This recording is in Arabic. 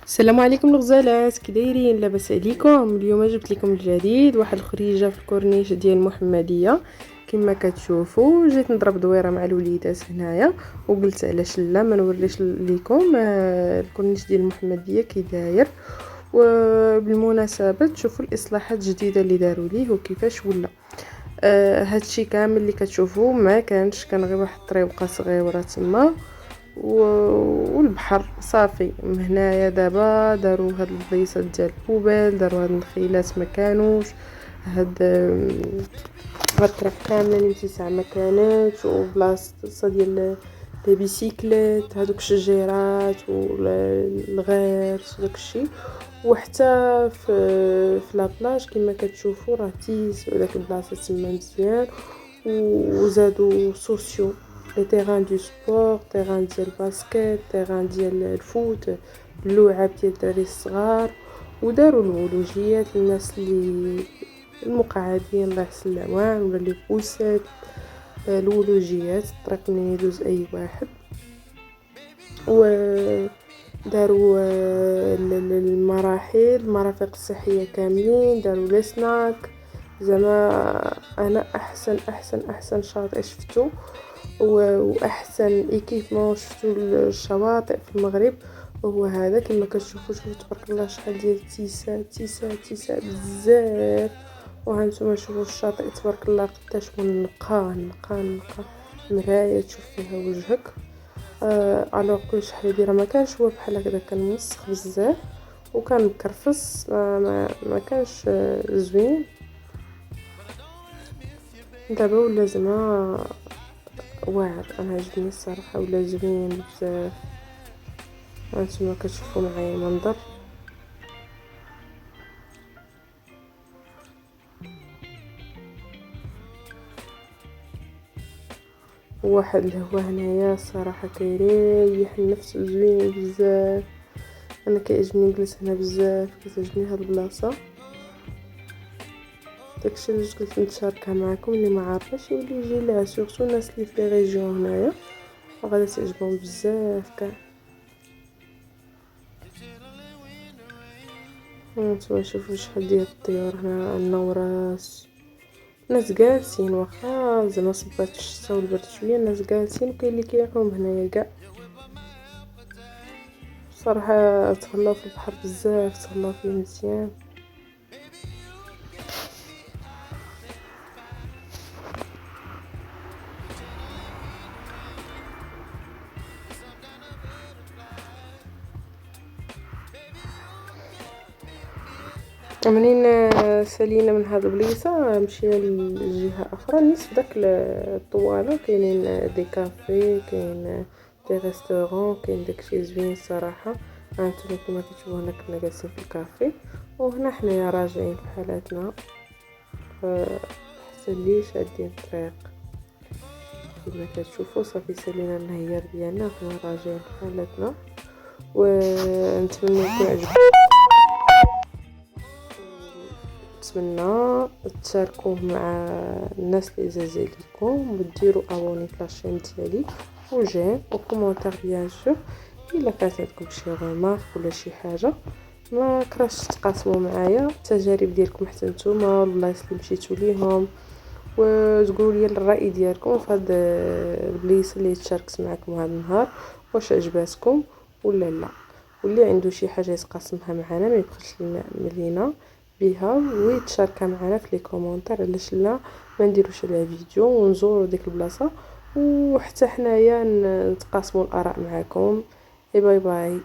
السلام عليكم الغزالات، كي دايرين؟ لاباس عليكم؟ اليوم جبت لكم الجديد، واحد الخريجه في الكورنيش ديال المحمديه. كما كتشوفوا جيت نضرب دويره مع الوليدات هنايا، وقلت علاش لا ما نوريش لكم الكورنيش ديال المحمديه كي داير. وبالمناسبه تشوفوا الاصلاحات الجديده اللي داروا ليه وكيفاش ولا. هادشي كامل اللي كتشوفوا ما كان غير واحد الطريقه صغيره تما والبحر صافي. من هنايا دابا داروا هاد البلايصات ديال البوبال، داروا هاد النخيلات ما كانوش، هاد الطريق كامله اللي متسعه ما كانتش، وبلاصه ديال لي بيسيكليت، هادوك الشجيرات والغير داكشي. وحتى في لابلاج كما كتشوفوا راه تيس وداك البلاصه تما مزيان. وزادوا سوسيو لي تيران دو سبور، تيران ديال الباسكيت، تيران ديال الفوت، اللعاب ديال الدراري الصغار. وداروا الولوجيات للناس اللي المقعدين الله يحسن العوان ولا اللي بوسات. الولوجيات الطريق منين يدوز اي واحد. وداروا المرافق الصحيه كاملين، داروا لي سناك. زعما انا احسن شاطئ شفتو واحسن ايكيبمون شفتو الشواطئ في المغرب هو هذا. كما كتشوفوا تبارك الله شحال ديال تيسات بزاف. وهانتوما شوفوا الشاطئ تبارك الله قداش نقى، مرايه تشوف فيها وجهك. الوغ كل شحال هادي راه ما كانش هو بحال هكذا، كان موسخ بزاف وكان مكرفس، ما كانش زوين. دابا ولا زعما واعر، انا عجبني الصراحه، ولا زوين بزاف. هانتوما كتشوفوا معايا المنظر. واحد الهوا هنايا الصراحه كيريح النفس وزوين بزاف. انا كيعجبني نجلس هنا بزاف، كتعجبني هاد البلاصه. داكشي اللي قلت نتشاركها معكم، اللي ما عارفاش يولي يجي لها، سورتو الناس اللي في لي ريجيون هنايا غادي تعجبهم بزاف كاع. هانتوما شوفوا شحال ديال الطيور هنا، عندنا وراس، ناس جالسين واخا زعما صبات الشتا والبرد شويه، الناس جالسين وكاين اللي كيعوم هنايا كاع. صراحه تهلاو في البحر بزاف، تهلاو فيه مزيان. منين سالينا من هاد البليصه مشينا لجهه اخرى نصف داك الطواله. كاينين دي كافي، كاين دي ريستورون، كاين داكشي زوين صراحه. هانتوما كما كتشوفوا هنا كنا جالسين في الكافي، وهنا حنايا راجعين في حالاتنا حتى اللي شادين الطريق. كما كتشوفوا صافي سالينا النهيار ديالنا وحنا راجعين في حالاتنا. ونتمنى يكون عجبكم، نتمنى تشاركوه مع الناس اللي عزاز عليكم، وديروا ابوني في لاشين ديالي وجيم وكومونتير بيان سور. الا كانت عندكم شي غومارك ولا شي حاجه ما كراش تقاسموا معايا التجارب ديالكم حتى نتوما والبلايص اللي مشيتوا ليهم، وتقولوا لي الراي ديالكم في هاد البليصه اللي تشاركت معكم هذا النهار، واش عجباتكم ولا لا. واللي عنده شي حاجه يتقاسمها معنا ما يبخلش لينا بها ويتشاركها معنا في لي كومونتير، علاش لا ما نديروش على فيديو ونزوروا ديك البلاصه وحتى حنايا نتقاسموا الاراء معكم. باي باي.